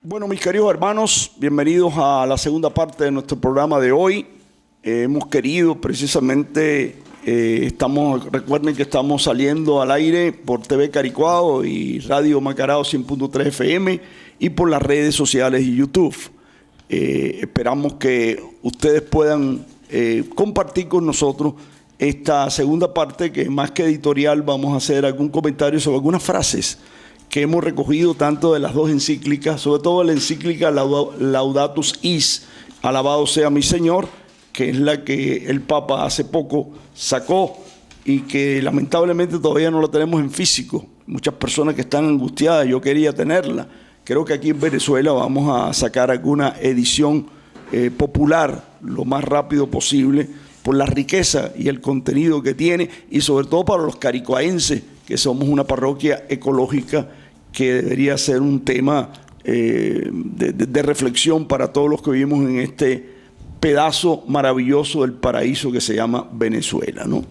Bueno, mis queridos hermanos, bienvenidos a la segunda parte de nuestro programa de hoy. Hemos querido precisamente, recuerden que estamos saliendo al aire por TV Caricuao y Radio Macarao 100.3 FM y por las redes sociales y YouTube. Esperamos que ustedes puedan compartir con nosotros esta segunda parte, que más que editorial vamos a hacer algún comentario sobre algunas frases que hemos recogido tanto de las dos encíclicas, sobre todo la encíclica Laudato Si, alabado sea mi Señor, que es la que el Papa hace poco sacó y que lamentablemente todavía no la tenemos en físico. Muchas personas que están angustiadas, yo quería tenerla. Creo que aquí en Venezuela vamos a sacar alguna edición popular lo más rápido posible por la riqueza y el contenido que tiene, y sobre todo para los caricuaenses, que somos una parroquia ecológica, que debería ser un tema de reflexión para todos los que vivimos en este pedazo maravilloso del paraíso que se llama Venezuela, ¿no?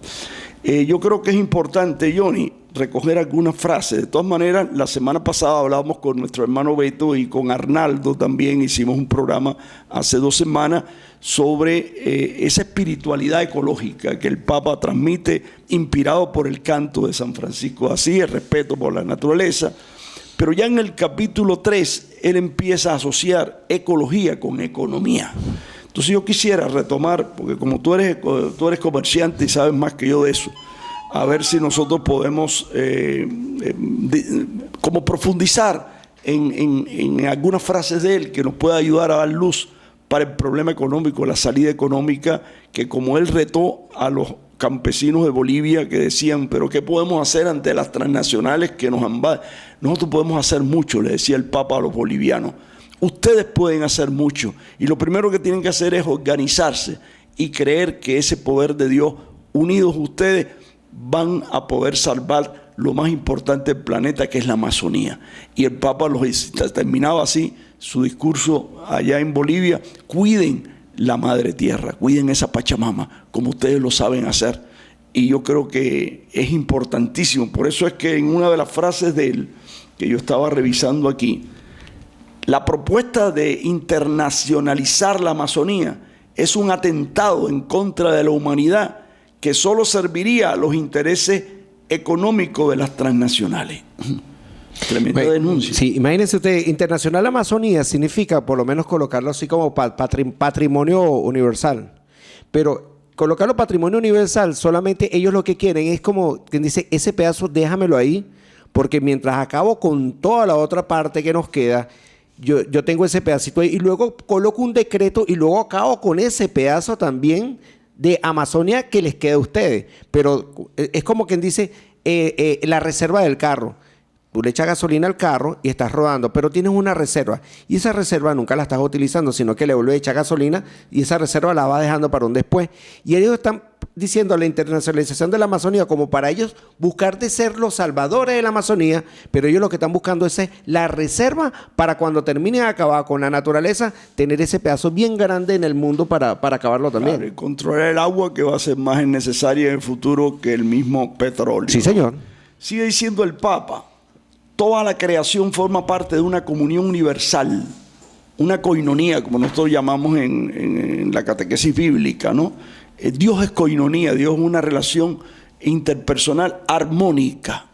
Yo creo que es importante, Johnny, recoger algunas frases. De todas maneras, la semana pasada hablábamos con nuestro hermano Beto y con Arnaldo también, hicimos un programa hace 2 semanas sobre esa espiritualidad ecológica que el Papa transmite, inspirado por el canto de San Francisco de Asís, el respeto por la naturaleza. Pero ya en el capítulo 3, él empieza a asociar ecología con economía. Entonces yo quisiera retomar, porque como tú eres comerciante y sabes más que yo de eso, a ver si nosotros podemos como profundizar en algunas frases de él que nos pueda ayudar a dar luz para el problema económico, la salida económica, que como él retó a los campesinos de Bolivia que decían, pero ¿qué podemos hacer ante las transnacionales que nos invaden? Nosotros podemos hacer mucho, le decía el Papa a los bolivianos. Ustedes pueden hacer mucho, y lo primero que tienen que hacer es organizarse y creer que ese poder de Dios, unidos ustedes, van a poder salvar lo más importante del planeta, que es la Amazonía. Y el Papa terminaba así su discurso allá en Bolivia: cuiden la madre tierra, cuiden esa Pachamama, como ustedes lo saben hacer. Y yo creo que es importantísimo. Por eso es que en una de las frases de él, que yo estaba revisando aquí, la propuesta de internacionalizar la Amazonía es un atentado en contra de la humanidad que solo serviría a los intereses económicos de las transnacionales. Tremenda denuncia. Sí, imagínense usted, Internacional Amazonía significa, por lo menos colocarlo así como patrimonio universal. Pero colocarlo patrimonio universal, solamente ellos lo que quieren es como quien dice, ese pedazo déjamelo ahí, porque mientras acabo con toda la otra parte que nos queda, yo tengo ese pedacito ahí, y luego coloco un decreto y luego acabo con ese pedazo también de Amazonia que les queda a ustedes. Pero es como quien dice la reserva del carro. Tú le echas gasolina al carro y estás rodando, pero tienes una reserva. Y esa reserva nunca la estás utilizando, sino que le vuelves a echar gasolina y esa reserva la vas dejando para un después. Y ellos están diciendo la internacionalización de la Amazonía como para ellos buscar de ser los salvadores de la Amazonía, pero ellos lo que están buscando es la reserva para cuando terminen de acabar con la naturaleza, tener ese pedazo bien grande en el mundo para acabarlo también. Claro, y controlar el agua, que va a ser más necesaria en el futuro que el mismo petróleo. Sí, señor. Sigue diciendo el Papa: toda la creación forma parte de una comunión universal, una coinonía, como nosotros llamamos en la catequesis bíblica, ¿no? Dios es coinonía, Dios es una relación interpersonal armónica.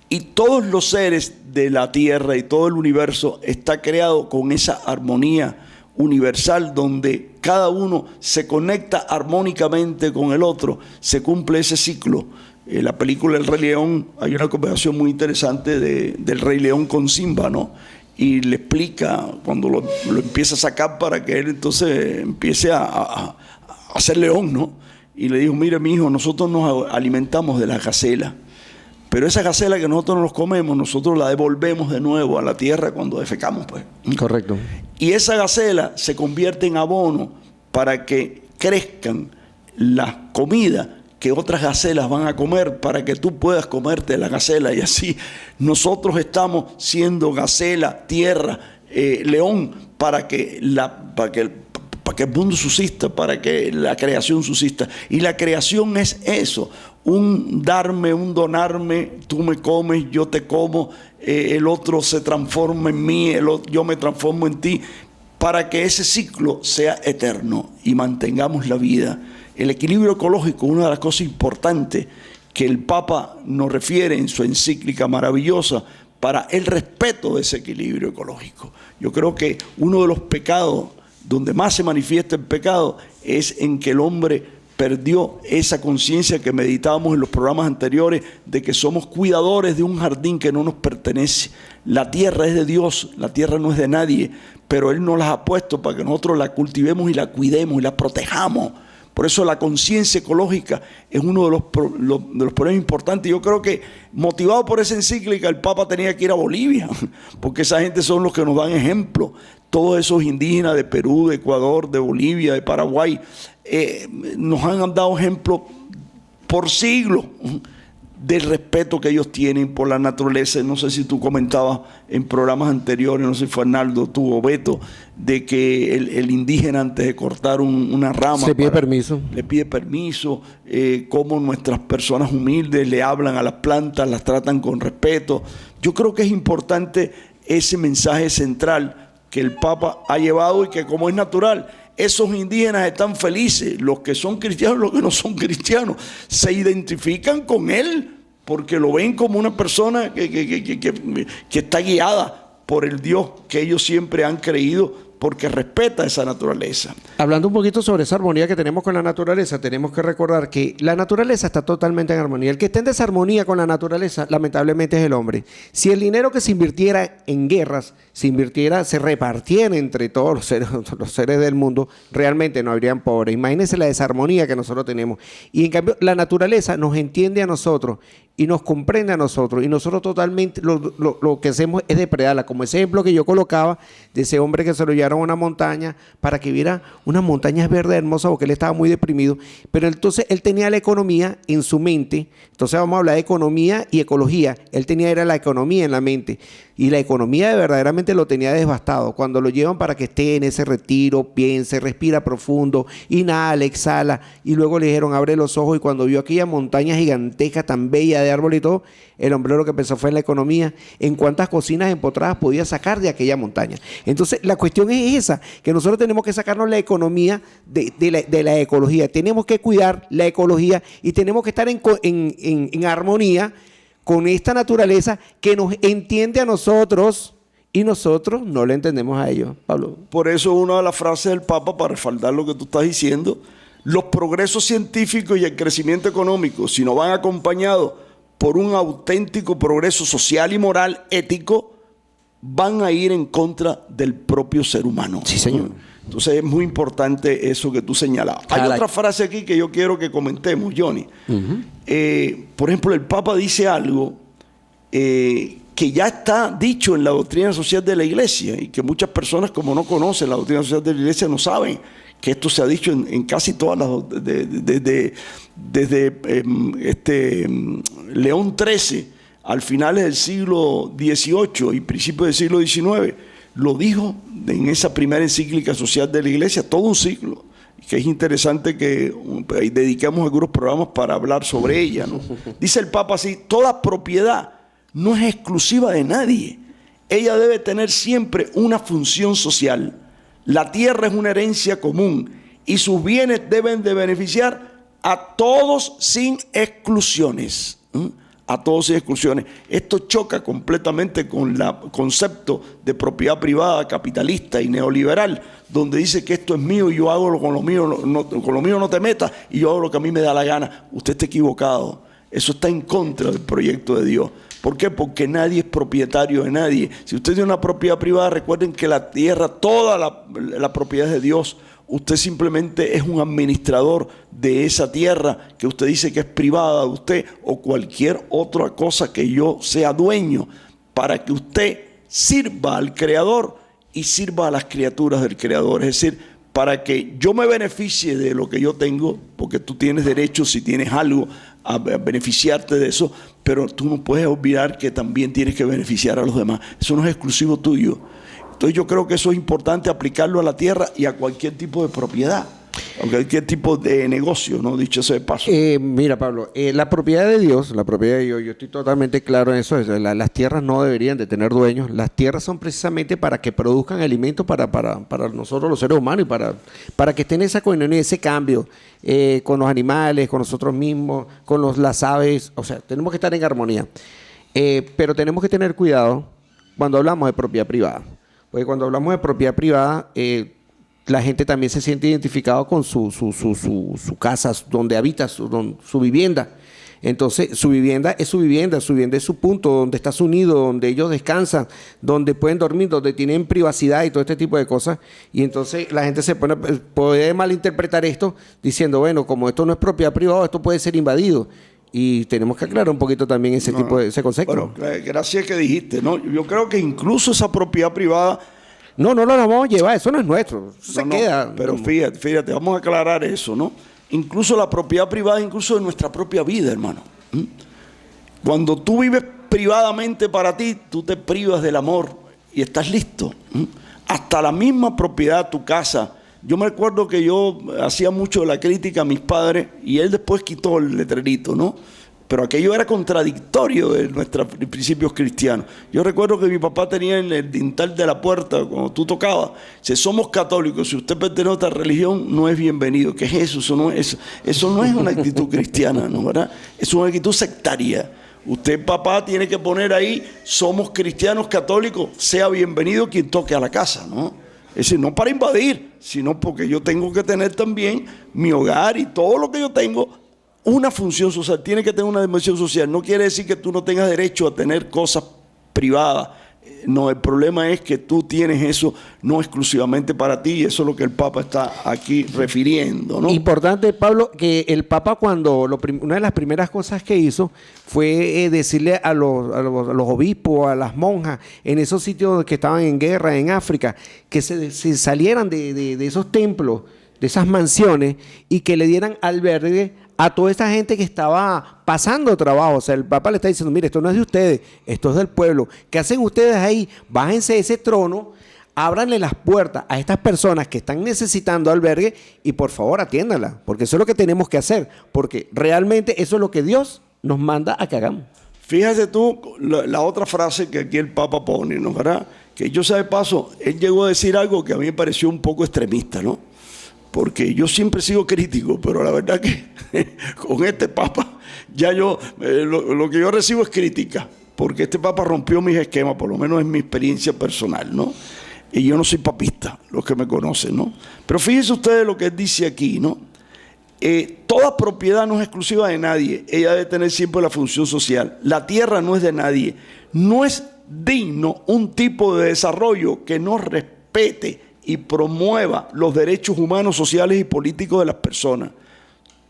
Y todos los seres de la tierra y todo el universo está creado con esa armonía universal, donde cada uno se conecta armónicamente con el otro, se cumple ese ciclo. En la película El Rey León hay una conversación muy interesante del Rey León con Simba, ¿no? Y le explica cuando lo empieza a sacar para que él entonces empiece a ser león, ¿no? Y le dijo: mire, mi hijo, nosotros nos alimentamos de la gacela, pero esa gacela que nosotros nos comemos, nosotros la devolvemos de nuevo a la tierra cuando defecamos, pues. Correcto. Y esa gacela se convierte en abono para que crezcan las comidas que otras gacelas van a comer, para que tú puedas comerte la gacela. Y así nosotros estamos siendo gacela, tierra, león, para que el mundo subsista, para que la creación subsista. Y la creación es eso, un darme, un donarme, tú me comes, yo te como, el otro se transforma en mí, yo me transformo en ti, para que ese ciclo sea eterno y mantengamos la vida. El equilibrio ecológico es una de las cosas importantes que el Papa nos refiere en su encíclica maravillosa para el respeto de ese equilibrio ecológico. Yo creo que uno de los pecados, donde más se manifiesta el pecado, es en que el hombre perdió esa conciencia que meditábamos en los programas anteriores de que somos cuidadores de un jardín que no nos pertenece. La tierra es de Dios, la tierra no es de nadie, pero Él nos las ha puesto para que nosotros la cultivemos y la cuidemos y la protejamos. Por eso la conciencia ecológica es uno de los problemas importantes. Yo creo que, motivado por esa encíclica, el Papa tenía que ir a Bolivia, porque esa gente son los que nos dan ejemplo. Todos esos indígenas de Perú, de Ecuador, de Bolivia, de Paraguay, nos han dado ejemplo por siglos del respeto que ellos tienen por la naturaleza. No sé si tú comentabas en programas anteriores, no sé si fue Arnaldo, tú o Beto, de que el indígena antes de cortar una rama le pide permiso. Le pide permiso, cómo nuestras personas humildes le hablan a las plantas, las tratan con respeto. Yo creo que es importante ese mensaje central que el Papa ha llevado y que, como es natural, esos indígenas están felices, los que son cristianos, los que no son cristianos, se identifican con él porque lo ven como una persona que está guiada por el Dios que ellos siempre han creído, porque respeta esa naturaleza. Hablando un poquito sobre esa armonía que tenemos con la naturaleza, tenemos que recordar que la naturaleza está totalmente en armonía. El que está en desarmonía con la naturaleza, lamentablemente, es el hombre. Si el dinero que se invirtiera en guerras, se repartiera entre todos los seres del mundo, realmente no habrían pobres. Imagínense la desarmonía que nosotros tenemos. Y en cambio, la naturaleza nos entiende a nosotros y nos comprende a nosotros, y nosotros totalmente lo que hacemos es depredarla, como ese ejemplo que yo colocaba de ese hombre que se lo llevaron a una montaña para que viera unas montañas verdes hermosas, porque él estaba muy deprimido, pero entonces él tenía la economía en su mente. Entonces vamos a hablar de economía y ecología. Él era la economía en la mente, y la economía verdaderamente lo tenía devastado. Cuando lo llevan para que esté en ese retiro, piense, respira profundo, inhala, exhala, y luego le dijeron abre los ojos, y cuando vio aquella montaña gigantesca tan bella de árbol y todo, el hombre lo que pensó fue en la economía, en cuántas cocinas empotradas podía sacar de aquella montaña. Entonces la cuestión es esa, que nosotros tenemos que sacarnos la economía de la ecología. Tenemos que cuidar la ecología y tenemos que estar en armonía con esta naturaleza que nos entiende a nosotros y nosotros no le entendemos a ellos, Pablo. Por eso una de las frases del Papa, para respaldar lo que tú estás diciendo, los progresos científicos y el crecimiento económico, si no van acompañados por un auténtico progreso social y moral ético, van a ir en contra del propio ser humano. Sí, señor. Entonces es muy importante eso que tú señalabas. Hay otra frase aquí que yo quiero que comentemos, Johnny. Por ejemplo, el Papa dice algo que ya está dicho en la doctrina social de la Iglesia, y que muchas personas, como no conocen la doctrina social de la Iglesia, no saben que esto se ha dicho en casi todas las... Desde León XIII al finales del siglo XVIII y principios del siglo XIX, lo dijo en esa primera encíclica social de la Iglesia, todo un siglo, que es interesante que dediquemos algunos programas para hablar sobre ella, ¿no? Dice el Papa así: toda propiedad no es exclusiva de nadie, ella debe tener siempre una función social. La tierra es una herencia común y sus bienes deben de beneficiar a todos sin exclusiones. A todos sin exclusiones. Esto choca completamente con el concepto de propiedad privada, capitalista y neoliberal, donde dice que esto es mío y yo hago con lo mío, con lo mío no te metas y yo hago lo que a mí me da la gana. Usted está equivocado. Eso está en contra del proyecto de Dios. ¿Por qué? Porque nadie es propietario de nadie. Si usted tiene una propiedad privada, recuerden que la tierra, toda la propiedad es de Dios. Usted simplemente es un administrador de esa tierra que usted dice que es privada de usted, o cualquier otra cosa que yo sea dueño, para que usted sirva al Creador y sirva a las criaturas del Creador. Es decir, para que yo me beneficie de lo que yo tengo, porque tú tienes derecho, si tienes algo, a beneficiarte de eso, pero tú no puedes olvidar que también tienes que beneficiar a los demás. Eso no es exclusivo tuyo. Entonces yo creo que eso es importante aplicarlo a la tierra y a cualquier tipo de propiedad. Aunque ¿qué tipo de negocio, no? Dicho sea de paso. Mira, Pablo, la propiedad de Dios, la propiedad de Dios, yo estoy totalmente claro en eso. Las tierras no deberían de tener dueños. Las tierras son precisamente para que produzcan alimentos para nosotros los seres humanos y para que estén esa comunión y ese cambio con los animales, con nosotros mismos, con las aves. O sea, tenemos que estar en armonía. Pero tenemos que tener cuidado cuando hablamos de propiedad privada. Porque cuando hablamos de propiedad privada, la gente también se siente identificado con su casa, donde habita, su vivienda. Entonces, su vivienda es su punto, donde está su nido, donde ellos descansan, donde pueden dormir, donde tienen privacidad y todo este tipo de cosas. Y entonces la gente puede malinterpretar esto diciendo, bueno, como esto no es propiedad privada, esto puede ser invadido. Y tenemos que aclarar un poquito también ese concepto. Bueno, gracias que dijiste, ¿no? Yo creo que incluso esa propiedad privada... No lo vamos a llevar, eso no es nuestro, eso se queda. Pero fíjate, vamos a aclarar eso, ¿no? Incluso la propiedad privada, incluso de nuestra propia vida, hermano. Cuando tú vives privadamente para ti, tú te privas del amor y estás listo. Hasta la misma propiedad, tu casa. Yo me acuerdo que yo hacía mucho de la crítica a mis padres y él después quitó el letrerito, ¿no? Pero aquello era contradictorio de nuestros principios cristianos. Yo recuerdo que mi papá tenía en el dintel de la puerta, cuando tú tocabas, si somos católicos, si usted pertenece a otra religión, no es bienvenido. ¿Qué es eso? Eso no es una actitud cristiana, ¿no? ¿Verdad? Es una actitud sectaria. Usted, papá, tiene que poner ahí, somos cristianos católicos, sea bienvenido quien toque a la casa, ¿no? Es decir, no para invadir, sino porque yo tengo que tener también mi hogar y todo lo que yo tengo, una función social, tiene que tener una dimensión social. No quiere decir que tú no tengas derecho a tener cosas privadas. No, el problema es que tú tienes eso no exclusivamente para ti, y eso es lo que el Papa está aquí refiriendo, ¿no? Importante, Pablo, que el Papa una de las primeras cosas que hizo fue decirle a los obispos, a las monjas, en esos sitios que estaban en guerra, en África, que se salieran de esos templos, de esas mansiones, y que le dieran albergue a toda esta gente que estaba pasando trabajo. O sea, el Papa le está diciendo, mire, esto no es de ustedes, esto es del pueblo. ¿Qué hacen ustedes ahí? Bájense de ese trono, ábranle las puertas a estas personas que están necesitando albergue y por favor atiéndanla, porque eso es lo que tenemos que hacer, porque realmente eso es lo que Dios nos manda a que hagamos. Fíjate tú la otra frase que aquí el Papa pone, ¿no? ¿Verdad? Que yo sé de paso, él llegó a decir algo que a mí me pareció un poco extremista, ¿no? Porque yo siempre sigo crítico, pero la verdad que con este Papa ya lo que yo recibo es crítica, porque este Papa rompió mis esquemas, por lo menos en mi experiencia personal, ¿no? Y yo no soy papista, los que me conocen, ¿no? Pero fíjense ustedes lo que él dice aquí, ¿no? Toda propiedad no es exclusiva de nadie, ella debe tener siempre la función social. La tierra no es de nadie, no es digno un tipo de desarrollo que no respete y promueva los derechos humanos, sociales y políticos de las personas.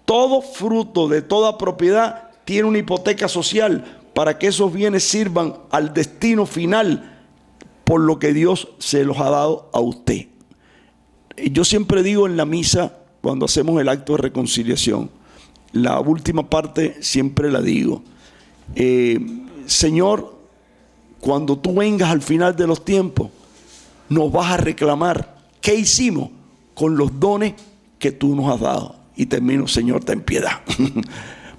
Todo fruto de toda propiedad tiene una hipoteca social para que esos bienes sirvan al destino final por lo que Dios se los ha dado a usted. Yo siempre digo en la misa, cuando hacemos el acto de reconciliación, la última parte siempre la digo, Señor, cuando tú vengas al final de los tiempos, nos vas a reclamar qué hicimos con los dones que tú nos has dado. Y termino, Señor, ten piedad.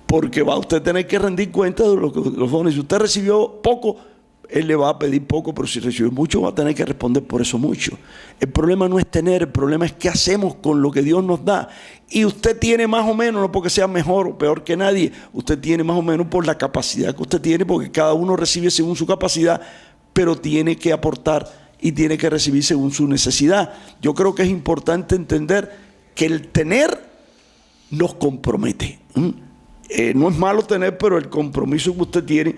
Porque va a usted tener que rendir cuenta de los dones. Si usted recibió poco, Él le va a pedir poco, pero si recibió mucho, va a tener que responder por eso mucho. El problema no es tener, el problema es qué hacemos con lo que Dios nos da. Y usted tiene más o menos, no porque sea mejor o peor que nadie, usted tiene más o menos por la capacidad que usted tiene, porque cada uno recibe según su capacidad, pero tiene que aportar y tiene que recibir según su necesidad. Yo creo que es importante entender que el tener nos compromete. No es malo tener, pero el compromiso que usted tiene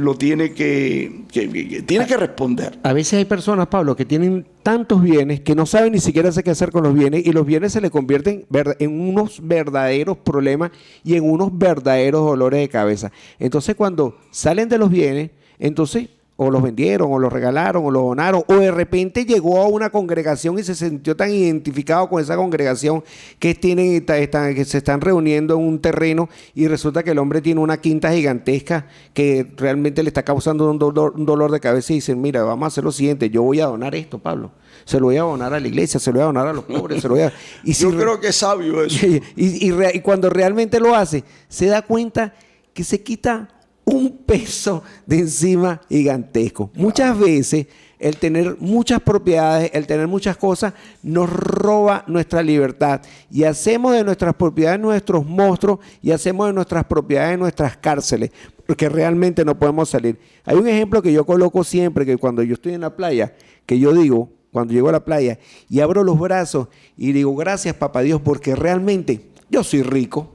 tiene que responder. A veces hay personas, Pablo, que tienen tantos bienes que no saben ni siquiera qué hacer con los bienes, y los bienes se le convierten en unos verdaderos problemas y en unos verdaderos dolores de cabeza. Entonces, cuando salen de los bienes, entonces o los vendieron, o los regalaron, o los donaron, o de repente llegó a una congregación y se sintió tan identificado con esa congregación que que se están reuniendo en un terreno y resulta que el hombre tiene una quinta gigantesca que realmente le está causando un dolor de cabeza y dicen, mira, vamos a hacer lo siguiente, yo voy a donar esto, Pablo. Se lo voy a donar a la iglesia, se lo voy a donar a los pobres, se lo voy a... Yo creo que es sabio eso. Y cuando realmente lo hace, se da cuenta que se quita un peso de encima gigantesco. Muchas veces el tener muchas propiedades, el tener muchas cosas, nos roba nuestra libertad y hacemos de nuestras propiedades nuestros monstruos y hacemos de nuestras propiedades nuestras cárceles, porque realmente no podemos salir. Hay un ejemplo que yo coloco siempre, que cuando yo estoy en la playa, que yo digo, cuando llego a la playa y abro los brazos y digo, gracias papá Dios, porque realmente yo soy rico.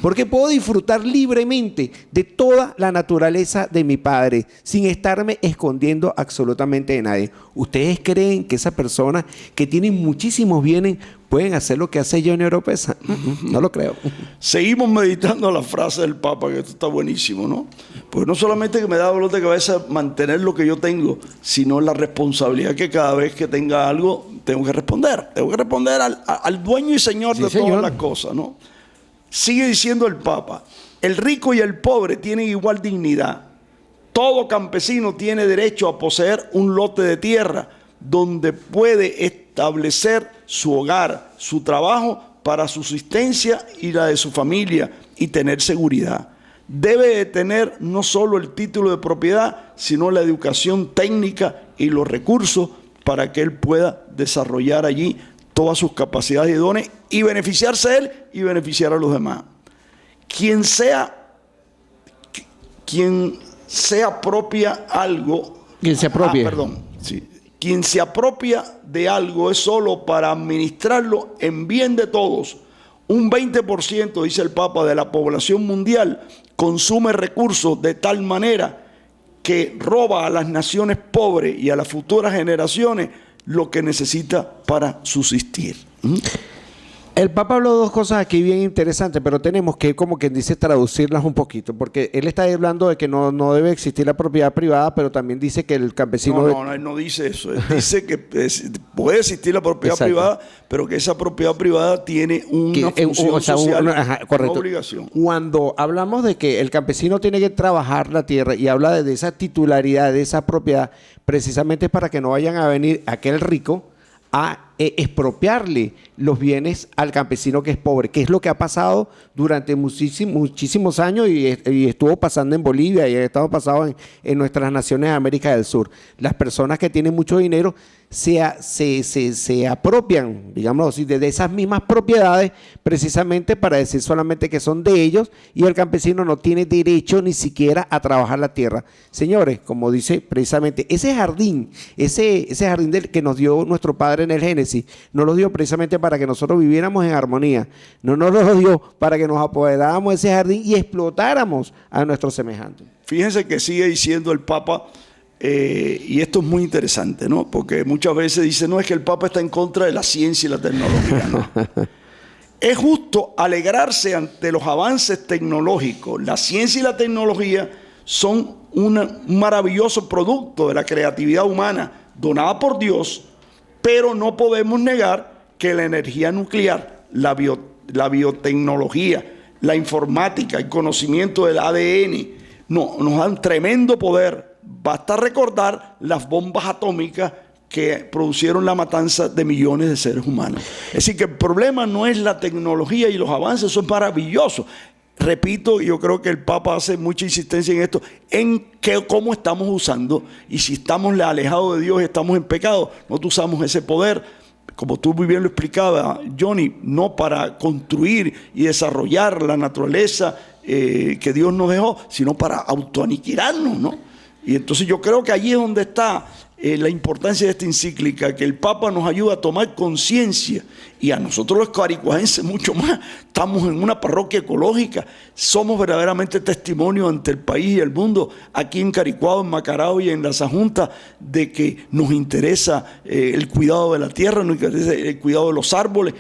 Porque puedo disfrutar libremente de toda la naturaleza de mi Padre sin estarme escondiendo absolutamente de nadie. ¿Ustedes creen que esa persona que tiene muchísimos bienes pueden hacer lo que hace Johnny Oropesa? No lo creo. Seguimos meditando la frase del Papa, que esto está buenísimo, ¿no? Porque no solamente que me da dolor de cabeza mantener lo que yo tengo, sino la responsabilidad que cada vez que tenga algo tengo que responder. Tengo que responder al dueño y señor de todas las cosas, ¿no? Sigue diciendo el Papa, el rico y el pobre tienen igual dignidad. Todo campesino tiene derecho a poseer un lote de tierra donde puede establecer su hogar, su trabajo para subsistencia y la de su familia y tener seguridad. Debe de tener no solo el título de propiedad, sino la educación técnica y los recursos para que él pueda desarrollar allí todas sus capacidades y dones y beneficiarse él y beneficiar a los demás. Quien se apropia algo... Quien se apropia. Sí. Quien se apropia de algo es solo para administrarlo en bien de todos. Un 20%, dice el Papa, de la población mundial consume recursos de tal manera que roba a las naciones pobres y a las futuras generaciones lo que necesita para subsistir. El Papa habló de dos cosas aquí bien interesantes, pero tenemos que, como quien dice, traducirlas un poquito, porque él está hablando de que no debe existir la propiedad privada, pero también dice que el campesino... No, él no dice eso. Él dice que puede existir la propiedad privada, pero que esa propiedad privada tiene una función social, una obligación. Cuando hablamos de que el campesino tiene que trabajar la tierra y habla de esa titularidad, de esa propiedad, precisamente para que no vayan a venir aquel rico a expropiarle los bienes al campesino que es pobre, que es lo que ha pasado durante muchísimos años y estuvo pasando en Bolivia y ha estado pasando en nuestras naciones de América del Sur. Las personas que tienen mucho dinero se apropian, digámoslo así, de esas mismas propiedades precisamente para decir solamente que son de ellos y el campesino no tiene derecho ni siquiera a trabajar la tierra. Señores, como dice precisamente, ese jardín que nos dio nuestro Padre en el Génesis, nos lo dio precisamente para que nosotros viviéramos en armonía. No nos lo dio para que nos apoderáramos de ese jardín y explotáramos a nuestros semejantes. Fíjense que sigue diciendo el Papa, y esto es muy interesante, ¿no? Porque muchas veces dice, no, es que el Papa está en contra de la ciencia y la tecnología, ¿no? Es justo alegrarse ante los avances tecnológicos. La ciencia y la tecnología son un maravilloso producto de la creatividad humana donada por Dios, pero no podemos negar que la energía nuclear, la biotecnología, la informática, el conocimiento del ADN, nos dan tremendo poder. Basta recordar las bombas atómicas que produjeron la matanza de millones de seres humanos. Es decir, que el problema no es la tecnología y los avances, eso es maravilloso. Repito, yo creo que el Papa hace mucha insistencia en esto, en cómo estamos usando, y si estamos alejados de Dios y estamos en pecado, nosotros usamos ese poder, como tú muy bien lo explicabas, Johnny, no para construir y desarrollar la naturaleza que Dios nos dejó, sino para autoaniquilarnos, ¿no? Y entonces yo creo que allí es donde está la importancia de esta encíclica, que el Papa nos ayuda a tomar conciencia, y a nosotros los caricuajenses mucho más. Estamos en una parroquia ecológica, somos verdaderamente testimonio ante el país y el mundo, aquí en Caricuao, en Macarao y en la Sajunta, de que nos interesa el cuidado de la tierra, nos interesa el cuidado de los árboles.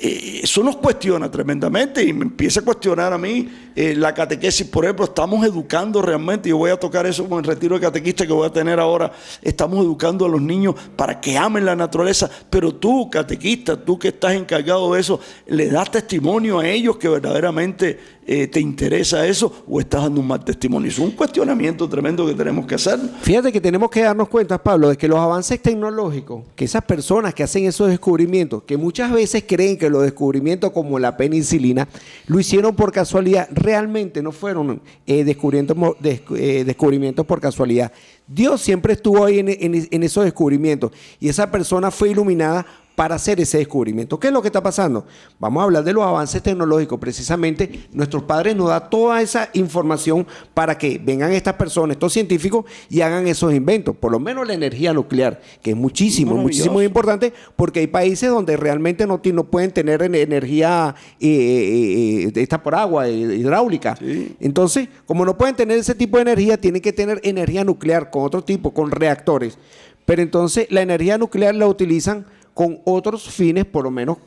eso nos cuestiona tremendamente y me empieza a cuestionar a mí la catequesis. Por ejemplo, estamos educando realmente, yo voy a tocar eso con el retiro de catequista que voy a tener ahora, estamos educando a los niños para que amen la naturaleza, pero tú, catequista, tú que estás encargado de eso, ¿le das testimonio a ellos que verdaderamente te interesa eso o estás dando un mal testimonio? Es un cuestionamiento tremendo que tenemos que hacer. Fíjate que tenemos que darnos cuenta, Pablo, de que los avances tecnológicos, que esas personas que hacen esos descubrimientos, que muchas veces creen que los descubrimientos como la penicilina lo hicieron por casualidad, realmente no fueron descubrimientos por casualidad. Dios siempre estuvo ahí en esos descubrimientos y esa persona fue iluminada para hacer ese descubrimiento. ¿Qué es lo que está pasando? Vamos a hablar de los avances tecnológicos. Precisamente, nuestros padres nos dan toda esa información para que vengan estas personas, estos científicos, y hagan esos inventos. Por lo menos la energía nuclear, que es muchísimo importante, porque hay países donde realmente no pueden tener energía esta por agua, hidráulica. Sí. Entonces, como no pueden tener ese tipo de energía, tienen que tener energía nuclear con otro tipo, con reactores. Pero entonces, la energía nuclear la utilizan con otros fines, por lo menos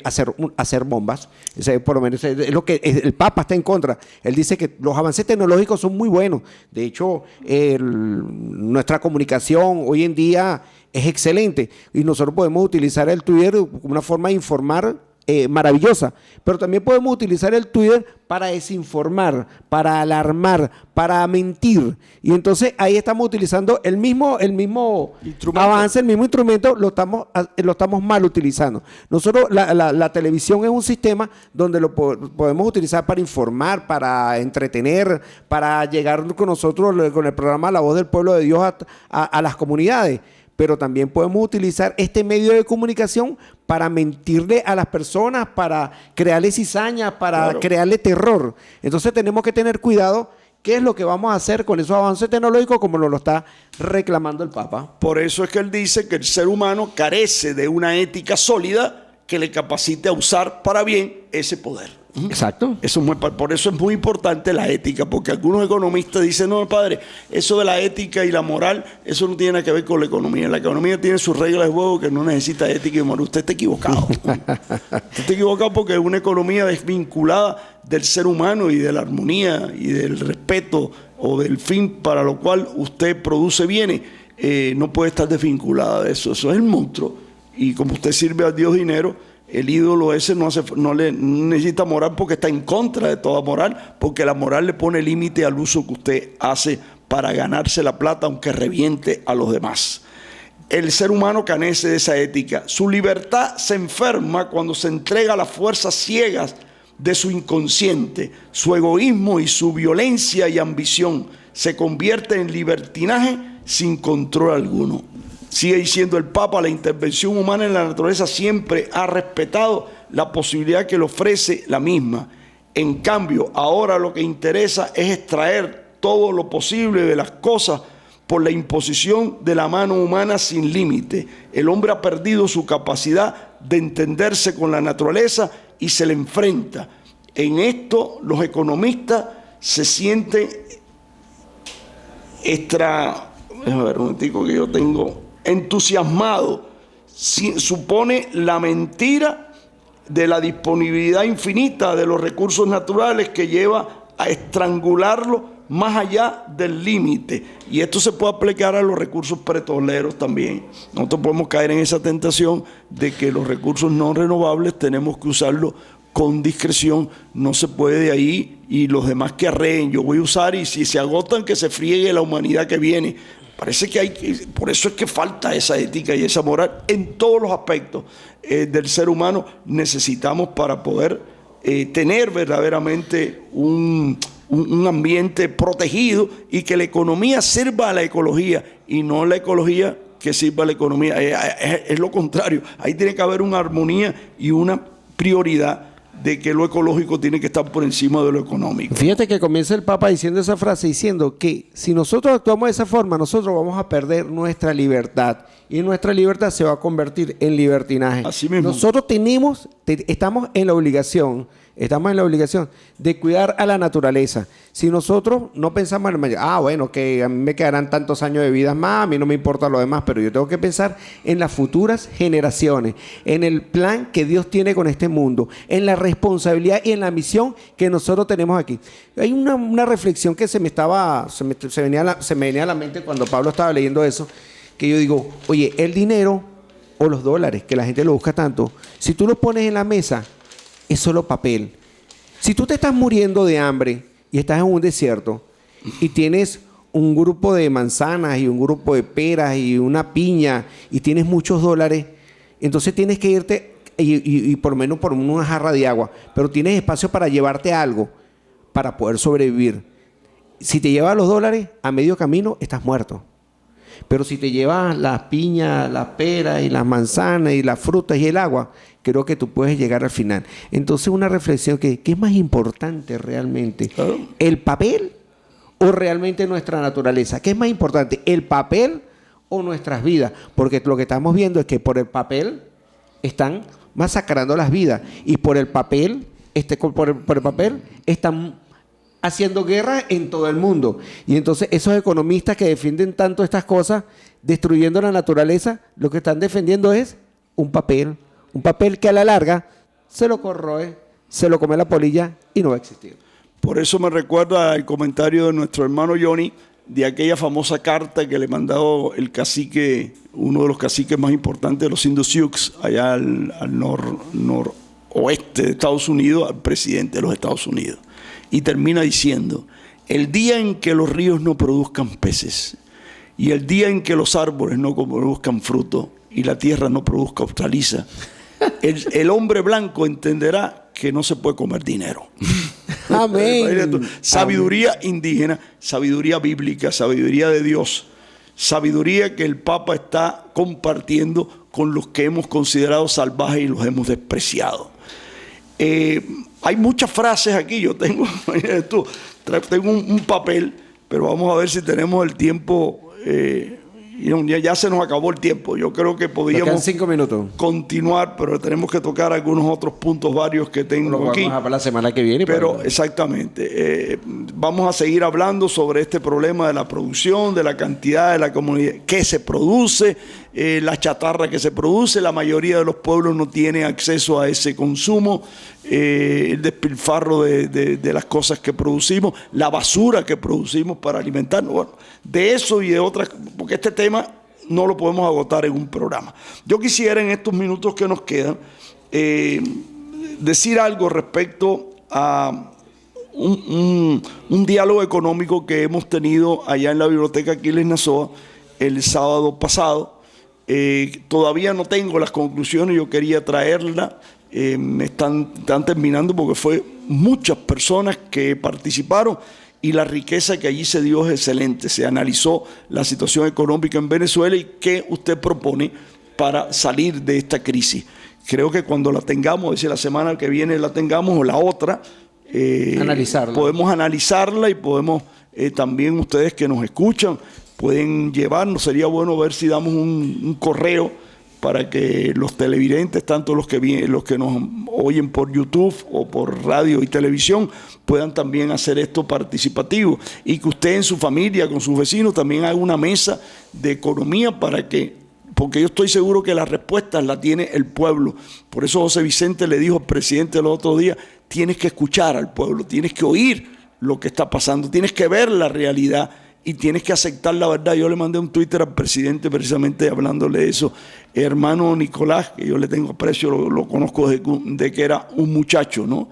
hacer bombas. Por lo menos es lo que el Papa está en contra. Él dice que los avances tecnológicos son muy buenos. De hecho, nuestra comunicación hoy en día es excelente y nosotros podemos utilizar el Twitter como una forma de informar maravillosa, pero también podemos utilizar el Twitter para desinformar, para alarmar, para mentir, y entonces ahí estamos utilizando el mismo avance, el mismo instrumento, lo estamos mal utilizando. Nosotros, la televisión es un sistema donde lo podemos utilizar para informar, para entretener, para llegar con nosotros con el programa La Voz del Pueblo de Dios a las comunidades. Pero también podemos utilizar este medio de comunicación para mentirle a las personas, para crearle cizaña, para crearle terror. Entonces tenemos que tener cuidado qué es lo que vamos a hacer con esos avances tecnológicos como nos lo está reclamando el Papa. Por eso es que él dice que el ser humano carece de una ética sólida que le capacite a usar para bien ese poder. Exacto. Por eso es muy importante la ética, porque algunos economistas dicen, no, padre, eso de la ética y la moral, eso no tiene nada que ver con la economía. La economía tiene sus reglas de juego que no necesita ética y moral. Usted está equivocado. Usted está equivocado porque es una economía desvinculada del ser humano y de la armonía y del respeto o del fin para lo cual usted produce bienes. No puede estar desvinculada de eso. Eso es el monstruo. Y como usted sirve a Dios dinero, el ídolo ese no necesita moral porque está en contra de toda moral, porque la moral le pone límite al uso que usted hace para ganarse la plata, aunque reviente a los demás. El ser humano carece de esa ética. Su libertad se enferma cuando se entrega a las fuerzas ciegas de su inconsciente. Su egoísmo y su violencia y ambición se convierte en libertinaje sin control alguno. Sigue diciendo el Papa, la intervención humana en la naturaleza siempre ha respetado la posibilidad que le ofrece la misma. En cambio, ahora lo que interesa es extraer todo lo posible de las cosas por la imposición de la mano humana sin límite. El hombre ha perdido su capacidad de entenderse con la naturaleza y se le enfrenta. En esto los economistas se sienten déjame ver un momentico que yo tengo entusiasmado. Supone la mentira de la disponibilidad infinita de los recursos naturales que lleva a estrangularlo más allá del límite. Y esto se puede aplicar a los recursos petroleros también. Nosotros podemos caer en esa tentación de que los recursos no renovables tenemos que usarlos con discreción, no se puede de ahí, y los demás que arreen, yo voy a usar, y si se agotan, que se friegue la humanidad que viene. Parece que por eso es que falta esa ética y esa moral en todos los aspectos del ser humano. Necesitamos para poder tener verdaderamente un ambiente protegido y que la economía sirva a la ecología y no la ecología que sirva a la economía. Es lo contrario. Ahí tiene que haber una armonía y una prioridad de que lo ecológico tiene que estar por encima de lo económico. Fíjate que comienza el Papa diciendo esa frase, diciendo que si nosotros actuamos de esa forma, nosotros vamos a perder nuestra libertad. y nuestra libertad se va a convertir en libertinaje. Así mismo. Nosotros estamos en la obligación de cuidar a la naturaleza. Si nosotros no pensamos bueno, que a mí me quedarán tantos años de vida más, a mí no me importa lo demás, pero yo tengo que pensar en las futuras generaciones, en el plan que Dios tiene con este mundo, en la responsabilidad y en la misión que nosotros tenemos aquí. Hay una reflexión que se me venía a la mente cuando Pablo estaba leyendo eso, que yo digo, oye, el dinero o los dólares, que la gente lo busca tanto, si tú lo pones en la mesa, es solo papel. Si tú te estás muriendo de hambre y estás en un desierto y tienes un grupo de manzanas y un grupo de peras y una piña y tienes muchos dólares, entonces tienes que irte y por lo menos por una jarra de agua, pero tienes espacio para llevarte algo para poder sobrevivir. Si te llevas los dólares, a medio camino estás muerto. Pero si te llevas las piñas, las peras y las manzanas y las frutas y el agua, creo que tú puedes llegar al final. Entonces, una reflexión ¿qué es más importante realmente? Claro. ¿El papel o realmente nuestra naturaleza? ¿Qué es más importante? ¿El papel o nuestras vidas? Porque lo que estamos viendo es que por el papel están masacrando las vidas y por el papel están haciendo guerra en todo el mundo. Y entonces esos economistas que defienden tanto estas cosas, destruyendo la naturaleza, lo que están defendiendo es un papel que a la larga se lo corroe, se lo come la polilla y no va a existir. Por eso me recuerda el comentario de nuestro hermano Johnny, de aquella famosa carta que le mandó el cacique, uno de los caciques más importantes de los indios Sioux, allá al noroeste de Estados Unidos, al presidente de los Estados Unidos. Y termina diciendo, el día en que los ríos no produzcan peces, y el día en que los árboles no produzcan fruto, y la tierra no produzca hortaliza, el hombre blanco entenderá que no se puede comer dinero. Amén. Sabiduría indígena, sabiduría bíblica, sabiduría de Dios, sabiduría que el Papa está compartiendo con los que hemos considerado salvajes y los hemos despreciado. Hay muchas frases aquí, yo tengo un papel, pero vamos a ver si tenemos el tiempo. Ya se nos acabó el tiempo. Yo creo que podríamos 5 minutos. continuar, pero tenemos que tocar algunos otros puntos varios que tengo aquí. Vamos a para la semana que viene. Pero exactamente, vamos a seguir hablando sobre este problema de la producción, de la cantidad de la comunidad, qué se produce, la chatarra que se produce. La mayoría de los pueblos no tiene acceso a ese consumo, el despilfarro de las cosas que producimos, la basura que producimos para alimentarnos. Bueno, de eso y de otras, porque este tema no lo podemos agotar en un programa. Yo quisiera en estos minutos que nos quedan decir algo respecto a un diálogo económico que hemos tenido allá en la biblioteca Aquiles Nazoa el sábado pasado. Todavía no tengo las conclusiones, yo quería traerla, están terminando porque fue muchas personas que participaron y la riqueza que allí se dio es excelente. Se analizó la situación económica en Venezuela y qué usted propone para salir de esta crisis. Creo que cuando la tengamos, es decir, la semana que viene la tengamos o la otra, podemos analizarla y podemos también ustedes que nos escuchan pueden llevarnos. Sería bueno ver si damos un correo para que los televidentes, tanto los que nos oyen por YouTube o por radio y televisión, puedan también hacer esto participativo y que usted en su familia, con sus vecinos, también haga una mesa de economía porque yo estoy seguro que las respuestas las tiene el pueblo. Por eso José Vicente le dijo al presidente el otro día, tienes que escuchar al pueblo, tienes que oír lo que está pasando, tienes que ver la realidad y tienes que aceptar la verdad. Yo le mandé un Twitter al presidente precisamente hablándole de eso. Hermano Nicolás, que yo le tengo aprecio, lo conozco de que era un muchacho, ¿no?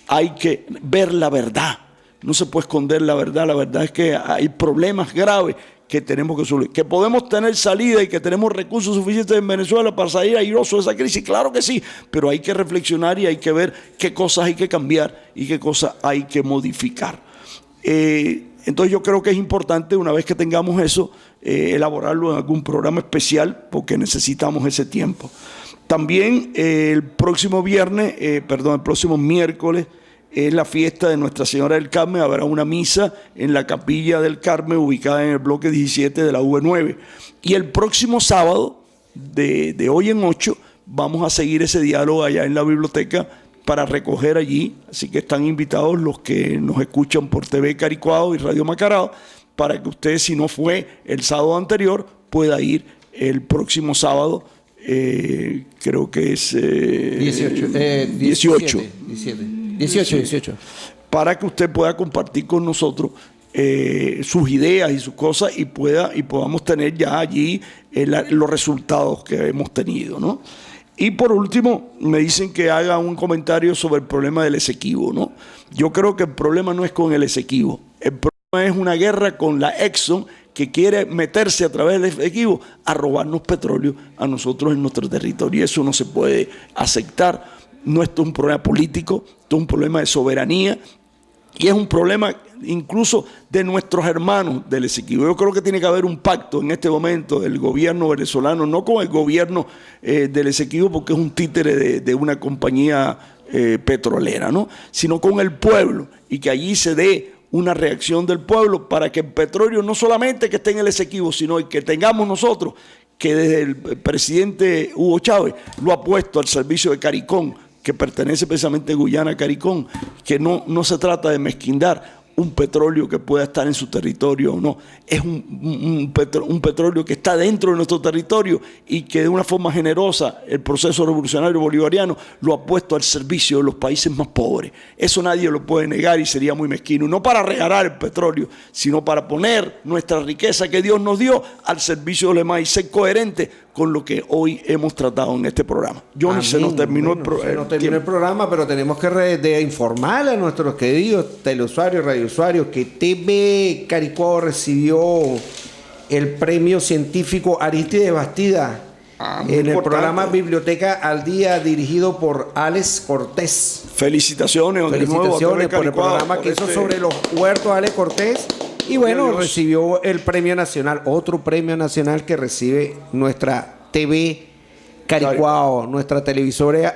Hay que ver la verdad, no se puede esconder la verdad. La verdad es que hay problemas graves que tenemos que solucionar, que podemos tener salida y que tenemos recursos suficientes en Venezuela para salir airosos de esa crisis, claro que sí, pero hay que reflexionar y hay que ver qué cosas hay que cambiar y qué cosas hay que modificar. Entonces yo creo que es importante, una vez que tengamos eso, elaborarlo en algún programa especial porque necesitamos ese tiempo. También el próximo miércoles es la fiesta de Nuestra Señora del Carmen. Habrá una misa en la Capilla del Carmen ubicada en el bloque 17 de la V9. Y el próximo sábado de hoy en 8 vamos a seguir ese diálogo allá en la biblioteca para recoger allí. Así que están invitados los que nos escuchan por TV Caricuao y Radio Macarao, para que usted, si no fue el sábado anterior, pueda ir el próximo sábado. Creo que es 18. Para que usted pueda compartir con nosotros sus ideas y sus cosas y podamos tener ya allí los resultados que hemos tenido, ¿no? Y por último, me dicen que haga un comentario sobre el problema del Esequibo, ¿no? Yo creo que el problema no es con el Esequibo. El problema es una guerra con la Exxon, que quiere meterse a través del Esequibo a robarnos petróleo a nosotros en nuestro territorio. Y eso no se puede aceptar. No, esto es un problema político, esto es un problema de soberanía y es un problema incluso de nuestros hermanos del Esequibo. Yo creo que tiene que haber un pacto en este momento del gobierno venezolano, no con el gobierno del Esequibo, porque es un títere de una compañía petrolera, ¿no? Sino con el pueblo, y que allí se dé una reacción del pueblo para que el petróleo no solamente que esté en el Esequibo, sino que tengamos nosotros, que desde el presidente Hugo Chávez lo ha puesto al servicio de CARICOM, que pertenece precisamente a Guyana CARICOM, que no se trata de mezquindar un petróleo que pueda estar en su territorio o no. Es un petróleo que está dentro de nuestro territorio y que de una forma generosa el proceso revolucionario bolivariano lo ha puesto al servicio de los países más pobres. Eso nadie lo puede negar y sería muy mezquino. No para regalar el petróleo, sino para poner nuestra riqueza que Dios nos dio al servicio de los demás y ser coherente con lo que hoy hemos tratado en este programa. Johnny, se nos terminó el programa, pero tenemos que informar a nuestros queridos teleusuarios, radiousuarios, que TV Caricuao recibió el premio científico Aristides Bastida en el programa Biblioteca al Día, dirigido por Alex Cortés. Felicitaciones por el programa que hizo sobre los huertos Alex Cortés. Y bueno, recibió el premio nacional, otro premio nacional que recibe nuestra TV Caricuao, nuestra televisora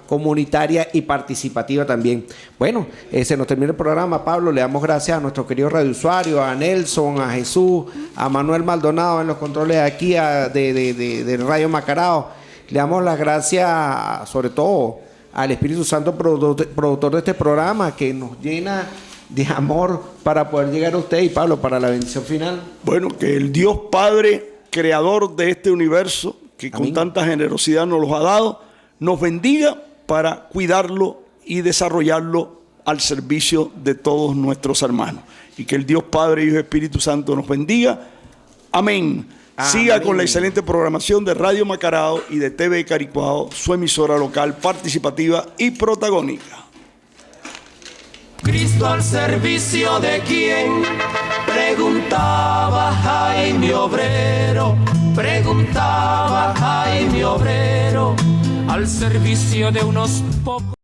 comunitaria y participativa también. Bueno, se nos termina el programa, Pablo. Le damos gracias a nuestros queridos radiousuarios, a Nelson, a Jesús, a Manuel Maldonado en los controles aquí de Radio Macarao. Le damos las gracias, sobre todo, al Espíritu Santo, productor de este programa, que nos llena de amor para poder llegar a usted. Y Pablo, para la bendición final. Bueno, que el Dios Padre, creador de este universo, que con tanta generosidad nos los ha dado, nos bendiga para cuidarlo y desarrollarlo al servicio de todos nuestros hermanos. Y que el Dios Padre, Hijo y Espíritu Santo nos bendiga. Amén. Siga con la excelente programación de Radio Macarao y de TV Caricuao, su emisora local, participativa y protagónica. Cristo al servicio de quién, preguntaba Jaime Obrero, preguntaba Jaime Obrero, al servicio de unos pocos.